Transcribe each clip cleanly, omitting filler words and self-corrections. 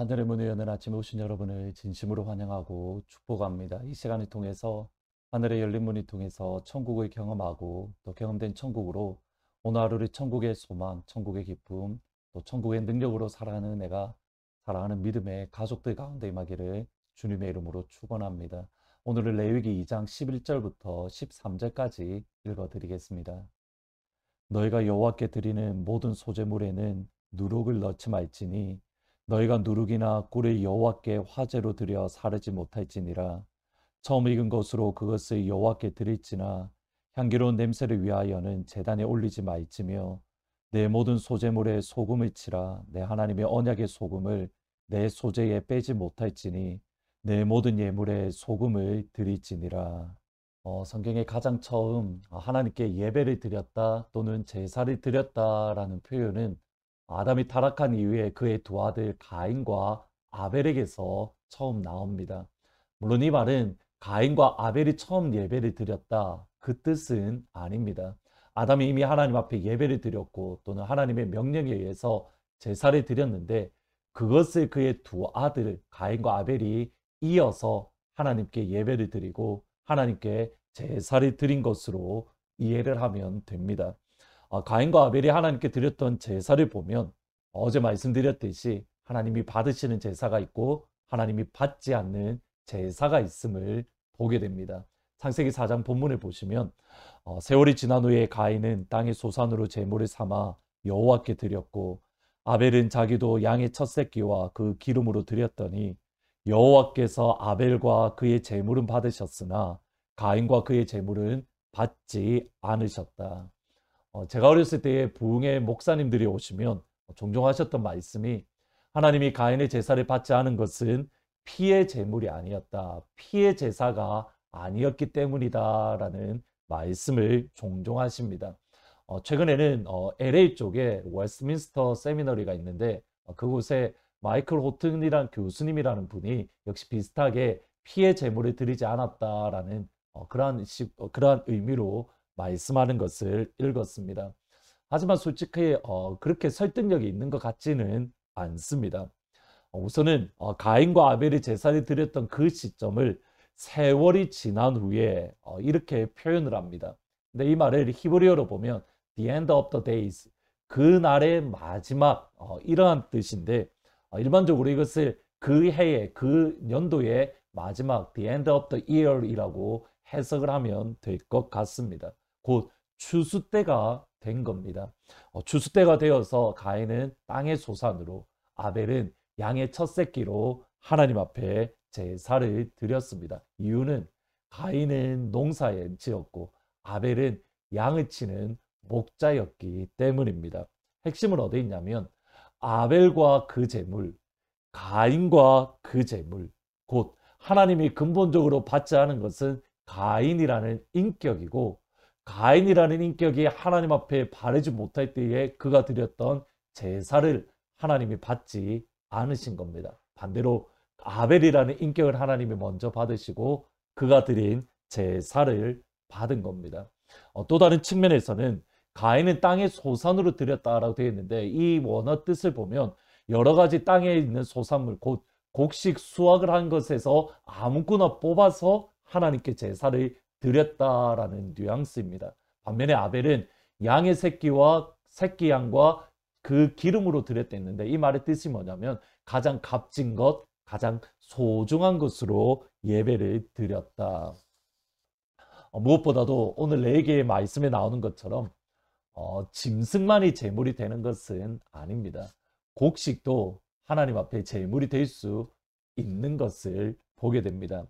하늘의 문을 여는 아침에 오신 여러분을 진심으로 환영하고 축복합니다. 이 시간을 통해서 하늘의 열린 문을 통해서 천국을 경험하고 또 경험된 천국으로 오늘 하루를 천국의 소망, 천국의 기쁨, 또 천국의 능력으로 살아가는 내가 사랑하는 믿음의 가족들 가운데 임하기를 주님의 이름으로 축원합니다. 오늘은 레위기 2장 11절부터 13절까지 읽어드리겠습니다. 너희가 여호와께 드리는 모든 소제물에는 누룩을 넣지 말지니 너희가 누룩이나 꿀을 여호와께 화제로 드려 사르지 못할지니라. 처음 익은 것으로 그것을 여호와께 드릴지나 향기로운 냄새를 위하여는 제단에 올리지 말지며 내 모든 소제물에 소금을 치라. 내 하나님의 언약의 소금을 내 소제에 빼지 못할지니 내 모든 예물에 소금을 드릴지니라. 성경에 가장 처음 하나님께 예배를 드렸다 또는 제사를 드렸다라는 표현은 아담이 타락한 이후에 그의 두 아들 가인과 아벨에게서 처음 나옵니다. 물론 이 말은 가인과 아벨이 처음 예배를 드렸다 그 뜻은 아닙니다. 아담이 이미 하나님 앞에 예배를 드렸고 또는 하나님의 명령에 의해서 제사를 드렸는데 그것을 그의 두 아들 가인과 아벨이 이어서 하나님께 예배를 드리고 하나님께 제사를 드린 것으로 이해를 하면 됩니다. 가인과 아벨이 하나님께 드렸던 제사를 보면 어제 말씀드렸듯이 하나님이 받으시는 제사가 있고 하나님이 받지 않는 제사가 있음을 보게 됩니다. 창세기 4장 본문을 보시면 세월이 지난 후에 가인은 땅의 소산으로 제물을 삼아 여호와께 드렸고 아벨은 자기도 양의 첫 새끼와 그 기름으로 드렸더니 여호와께서 아벨과 그의 제물은 받으셨으나 가인과 그의 제물은 받지 않으셨다. 제가 어렸을 때에 부흥회 목사님들이 오시면 종종 하셨던 말씀이 하나님이 가인의 제사를 받지 않은 것은 피의 제물이 아니었다. 피의 제사가 아니었기 때문이다라는 말씀을 종종 하십니다. 최근에는 LA 쪽에 웨스트민스터 세미너리가 있는데 그곳에 마이클 호튼이라는 교수님이라는 분이 역시 비슷하게 피의 제물을 드리지 않았다라는 그러한 의미로 말씀하는 것을 읽었습니다. 하지만 솔직히 그렇게 설득력이 있는 것 같지는 않습니다. 우선은 가인과 아벨이 제사를 드렸던 그 시점을 세월이 지난 후에 이렇게 표현을 합니다. 근데 이 말을 히브리어로 보면 the end of the days, 그날의 마지막 이러한 뜻인데 일반적으로 이것을 그 해의 그 연도의 마지막 the end of the year이라고 해석을 하면 될 것 같습니다. 곧 추수 때가 된 겁니다. 추수 때가 되어서 가인은 땅의 소산으로 아벨은 양의 첫 새끼로 하나님 앞에 제사를 드렸습니다. 이유는 가인은 농사에 지었고 아벨은 양을 치는 목자였기 때문입니다. 핵심은 어디 있냐면 아벨과 그 제물, 가인과 그 제물, 곧 하나님이 근본적으로 받지 않은 것은 가인이라는 인격이고 가인이라는 인격이 하나님 앞에 바르지 못할 때에 그가 드렸던 제사를 하나님이 받지 않으신 겁니다. 반대로 아벨이라는 인격을 하나님이 먼저 받으시고 그가 드린 제사를 받은 겁니다. 또 다른 측면에서는 가인은 땅의 소산으로 드렸다라고 되어 있는데 이 원어 뜻을 보면 여러 가지 땅에 있는 소산물 곧 곡식 수확을 한 것에서 아무거나 뽑아서 하나님께 제사를 드렸다라는 뉘앙스입니다. 반면에 아벨은 양의 새끼와 새끼 양과 그 기름으로 드렸다 했는데 이 말의 뜻이 뭐냐면 가장 값진 것, 가장 소중한 것으로 예배를 드렸다. 무엇보다도 오늘 레위기의 말씀에 나오는 것처럼 짐승만이 제물이 되는 것은 아닙니다. 곡식도 하나님 앞에 제물이 될 수 있는 것을 보게 됩니다.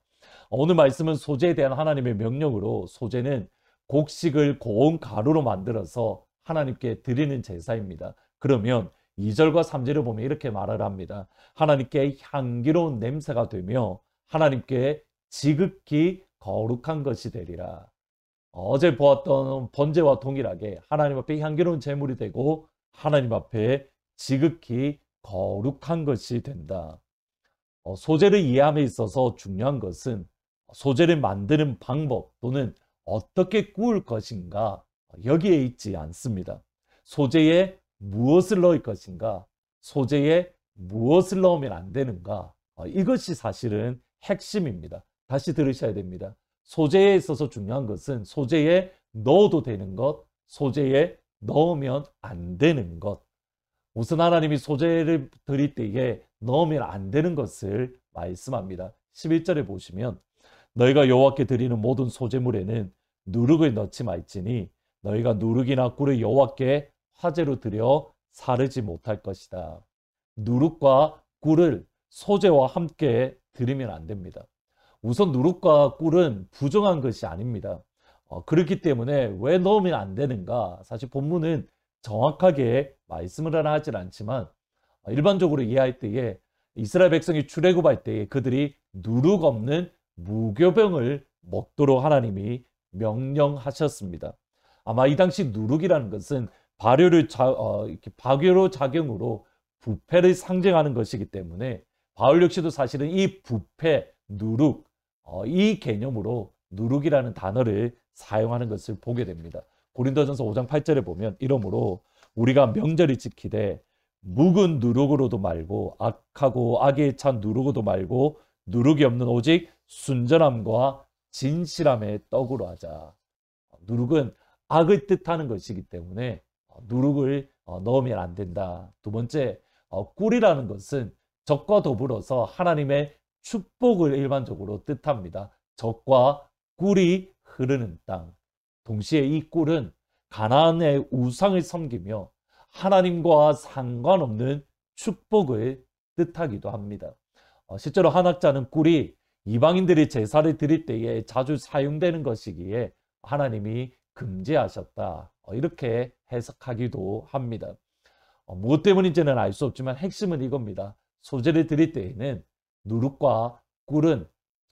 오늘 말씀은 소제에 대한 하나님의 명령으로 소제는 곡식을 고운 가루로 만들어서 하나님께 드리는 제사입니다. 그러면 2절과 3절을 보면 이렇게 말을 합니다. 하나님께 향기로운 냄새가 되며 하나님께 지극히 거룩한 것이 되리라. 어제 보았던 번제와 동일하게 하나님 앞에 향기로운 제물이 되고 하나님 앞에 지극히 거룩한 것이 된다. 소제를 이해함에 있어서 중요한 것은 소제를 만드는 방법 또는 어떻게 구울 것인가 여기에 있지 않습니다. 소제에 무엇을 넣을 것인가, 소제에 무엇을 넣으면 안 되는가? 이것이 사실은 핵심입니다. 다시 들으셔야 됩니다. 소재에 있어서 중요한 것은 소재에 넣어도 되는 것, 소재에 넣으면 안 되는 것. 우선 하나님이 소재를 드릴 때에 넣으면 안 되는 것을 말씀합니다. 11절에 보시면 너희가 여호와께 드리는 모든 소재물에는 누룩을 넣지 말지니 너희가 누룩이나 꿀을 여호와께 화제로 드려 사르지 못할 것이다. 누룩과 꿀을 소재와 함께 드리면 안 됩니다. 우선 누룩과 꿀은 부정한 것이 아닙니다. 그렇기 때문에 왜 넣으면 안 되는가? 사실 본문은 정확하게 말씀을 하진 않지만 일반적으로 이해할 때에 이스라엘 백성이 출애굽할 때에 그들이 누룩 없는 무교병을 먹도록 하나님이 명령하셨습니다. 아마 이 당시 누룩이라는 것은 박유로 작용으로 부패를 상징하는 것이기 때문에 바울 역시도 사실은 이 부패, 누룩, 이 개념으로 누룩이라는 단어를 사용하는 것을 보게 됩니다. 고린도전서 5장 8절에 보면 이러므로 우리가 명절을 지키되 묵은 누룩으로도 말고 악하고 악에 찬 누룩으로도 말고 누룩이 없는 오직 순전함과 진실함의 떡으로 하자. 누룩은 악을 뜻하는 것이기 때문에 누룩을 넣으면 안 된다. 두 번째, 꿀이라는 것은 적과 더불어서 하나님의 축복을 일반적으로 뜻합니다. 적과 꿀이 흐르는 땅. 동시에 이 꿀은 가나안의 우상을 섬기며 하나님과 상관없는 축복을 뜻하기도 합니다. 실제로 한학자는 꿀이 이방인들이 제사를 드릴 때에 자주 사용되는 것이기에 하나님이 금지하셨다. 이렇게 해석하기도 합니다. 무엇 때문인지는 알 수 없지만 핵심은 이겁니다. 소재를 드릴 때에는 누룩과 꿀은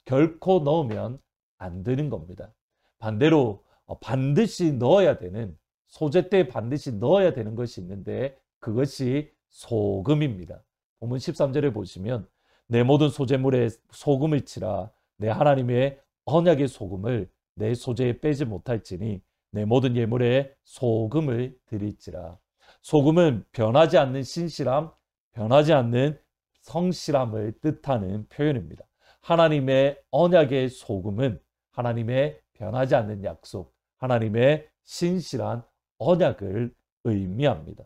결코 넣으면 안 되는 겁니다. 반대로 반드시 넣어야 되는 소재 때 반드시 넣어야 되는 것이 있는데 그것이 소금입니다. 본문 13절에 보시면 내 모든 소재물에 소금을 치라. 내 하나님의 언약의 소금을 내 소재에 빼지 못할지니 내 모든 예물에 소금을 드릴지라. 소금은 변하지 않는 신실함, 변하지 않는 성실함을 뜻하는 표현입니다. 하나님의 언약의 소금은 하나님의 변하지 않는 약속, 하나님의 신실한 언약을 의미합니다.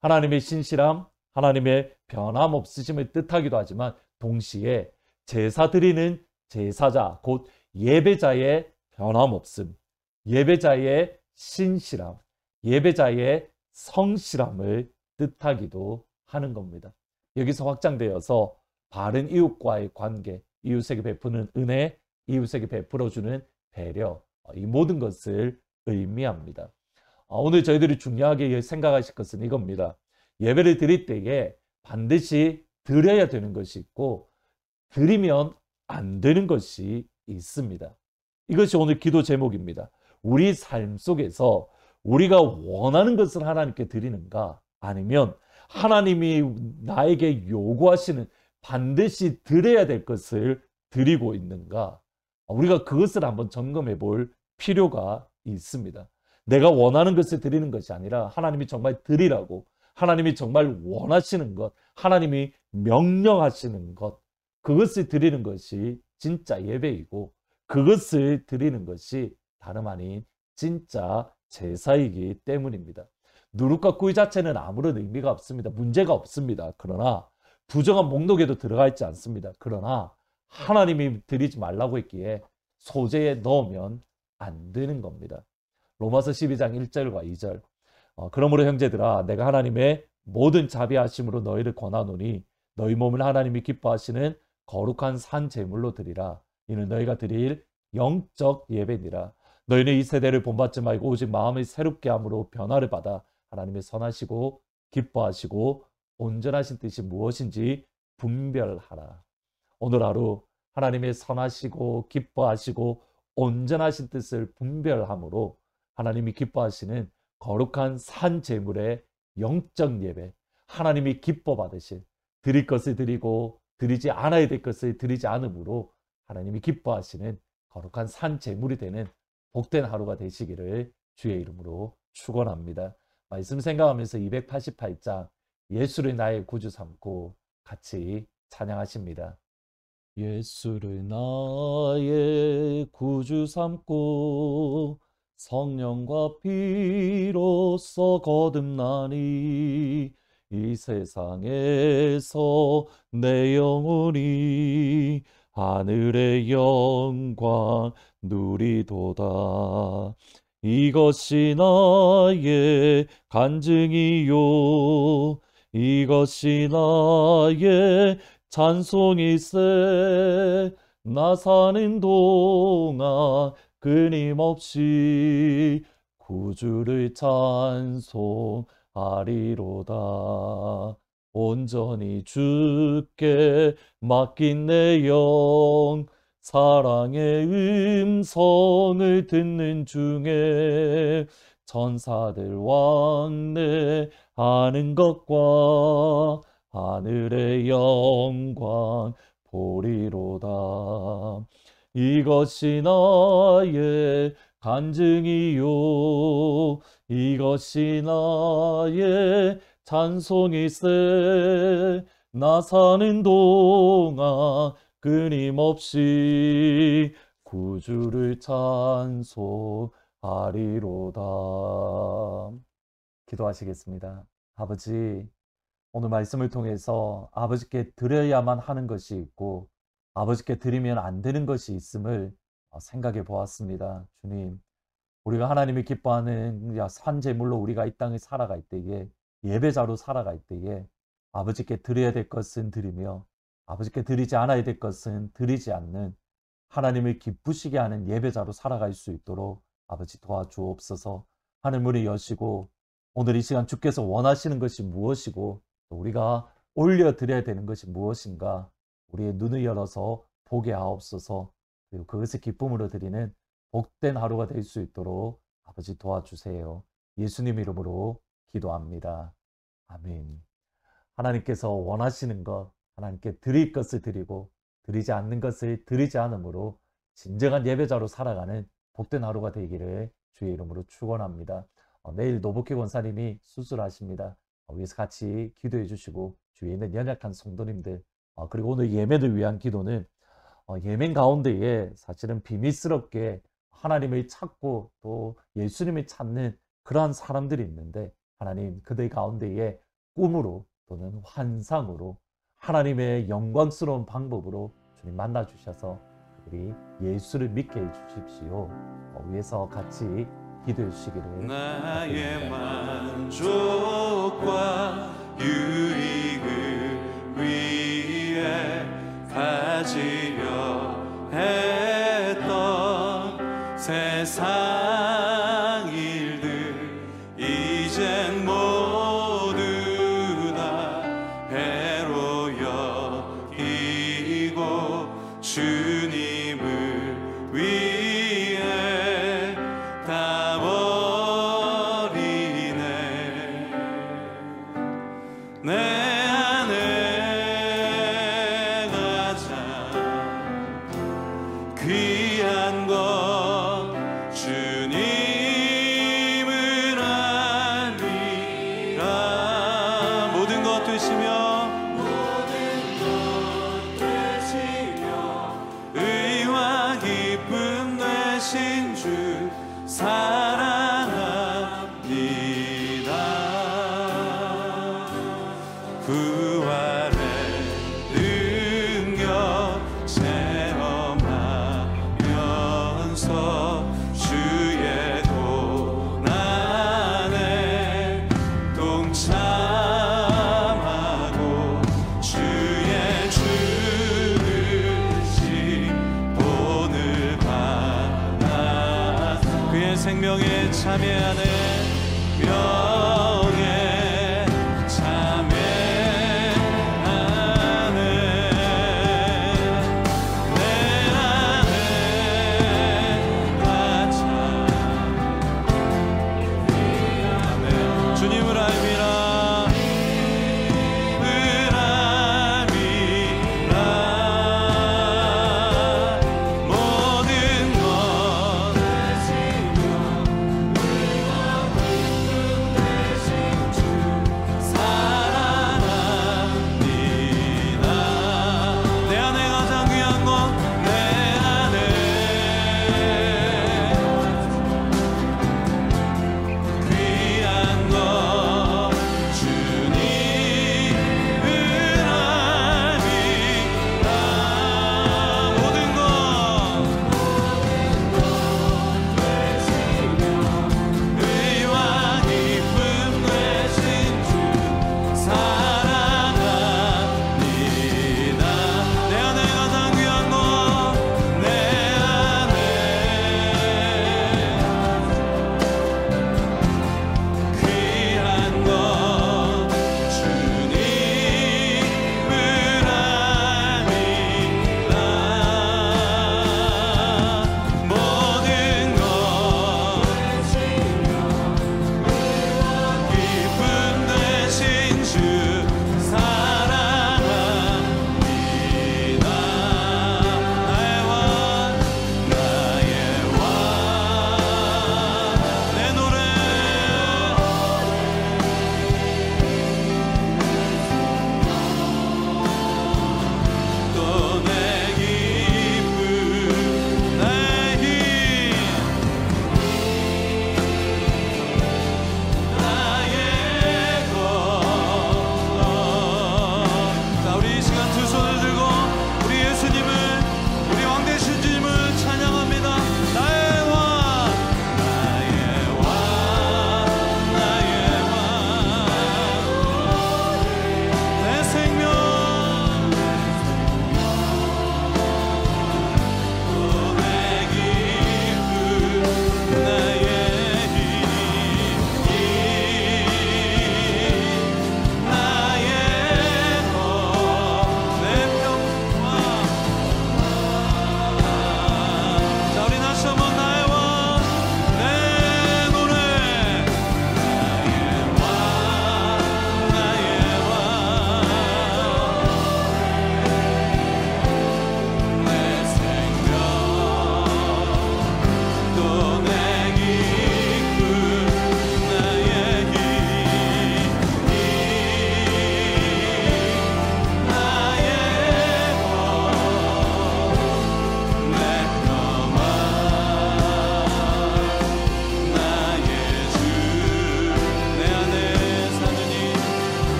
하나님의 신실함, 하나님의 변함없으심을 뜻하기도 하지만 동시에 제사 드리는 제사자, 곧 예배자의 변함없음, 예배자의 신실함, 예배자의 성실함을 뜻하기도 하는 겁니다. 여기서 확장되어서 바른 이웃과의 관계, 이웃에게 베푸는 은혜, 이웃에게 베풀어주는 배려, 이 모든 것을 의미합니다. 오늘 저희들이 중요하게 생각하실 것은 이겁니다. 예배를 드릴 때에 반드시 드려야 되는 것이 있고 드리면 안 되는 것이 있습니다. 이것이 오늘 기도 제목입니다. 우리 삶 속에서 우리가 원하는 것을 하나님께 드리는가 아니면 하나님이 나에게 요구하시는 반드시 드려야 될 것을 드리고 있는가, 우리가 그것을 한번 점검해 볼 필요가 있습니다. 내가 원하는 것을 드리는 것이 아니라 하나님이 정말 드리라고, 하나님이 정말 원하시는 것, 하나님이 명령하시는 것, 그것을 드리는 것이 진짜 예배이고 그것을 드리는 것이 다름 아닌 진짜 제사이기 때문입니다. 누룩과 꿀 자체는 아무런 의미가 없습니다. 문제가 없습니다. 그러나 부정한 목록에도 들어가 있지 않습니다. 그러나 하나님이 드리지 말라고 했기에 소재에 넣으면 안 되는 겁니다. 로마서 12장 1절과 2절. 그러므로 형제들아 내가 하나님의 모든 자비하심으로 너희를 권하노니 너희 몸을 하나님이 기뻐하시는 거룩한 산 제물로 드리라. 이는 너희가 드릴 영적 예배니라. 너희는 이 세대를 본받지 말고 오직 마음을 새롭게 함으로 변화를 받아 하나님의 선하시고 기뻐하시고 온전하신 뜻이 무엇인지 분별하라. 오늘 하루 하나님의 선하시고 기뻐하시고 온전하신 뜻을 분별함으로 하나님이 기뻐하시는 거룩한 산 제물의 영적 예배, 하나님이 기뻐 받으실, 드릴 것을 드리고 드리지 않아야 될 것을 드리지 않으므로 하나님이 기뻐하시는 거룩한 산 제물이 되는 복된 하루가 되시기를 주의 이름으로 축원합니다. 말씀 생각하면서 288장 예수를 나의 구주 삼고 같이 찬양하십니다. 예수를 나의 구주 삼고 성령과 피로써 거듭나니 이 세상에서 내 영혼이 하늘의 영광 누리도다. 이것이 나의 간증이요 이것이 나의 찬송일세. 나 사는 동안 끊임없이 구주를 찬송하리로다. 온전히 주께 맡긴 내 영 사랑의 음성을 듣는 중에 천사들 왕래하는 것과 하늘의 영광 보리로다. 이것이 나의 간증이요 이것이 나의 찬송일세. 나 사는 동안 끊임없이 구주를 찬송하리로다. 기도하시겠습니다. 아버지, 오늘 말씀을 통해서 아버지께 드려야만 하는 것이 있고 아버지께 드리면 안 되는 것이 있음을 생각해 보았습니다. 주님, 우리가 하나님이 기뻐하는 산재물로 우리가 이 땅에 살아갈 때에, 예배자로 살아갈 때에 아버지께 드려야 될 것은 드리며 아버지께 드리지 않아야 될 것은 드리지 않는 하나님을 기쁘시게 하는 예배자로 살아갈 수 있도록 아버지 도와주옵소서. 하늘 문을 여시고 오늘 이 시간 주께서 원하시는 것이 무엇이고 또 우리가 올려드려야 되는 것이 무엇인가 우리의 눈을 열어서 보게 하옵소서. 그리고 그것을 기쁨으로 드리는 복된 하루가 될 수 있도록 아버지 도와주세요. 예수님 이름으로 기도합니다. 아멘. 하나님께서 원하시는 것, 하나님께 드릴 것을 드리고 드리지 않는 것을 드리지 않으므로 진정한 예배자로 살아가는 복된 하루가 되기를 주의 이름으로 축원합니다. 내일 노복희 권사님이 수술하십니다. 위에서 같이 기도해 주시고 주위에 있는 연약한 성도님들 그리고 오늘 예멘을 위한 기도는 예멘 가운데에 사실은 비밀스럽게 하나님을 찾고 또 예수님을 찾는 그러한 사람들이 있는데 하나님 그들 가운데에 꿈으로 또는 환상으로 하나님의 영광스러운 방법으로 주님 만나주셔서 그들이 예수를 믿게 해주십시오. 위에서 같이 기도해 주시기를 나의 만족과 유익을 위해 가지려 했던 세상 일들 이젠 모두 다 해로 여기고 주님을 위해 다 버리네. 내 안에 가장 귀한 것 주님을 알리라. 모든 것 되시며 의와 기쁨 되신 주 사랑합니다. 부활의 능력 체험하면서 주의 고난에 동참하고 주의 죽으신 본을 받아 그의 생명에 참여하는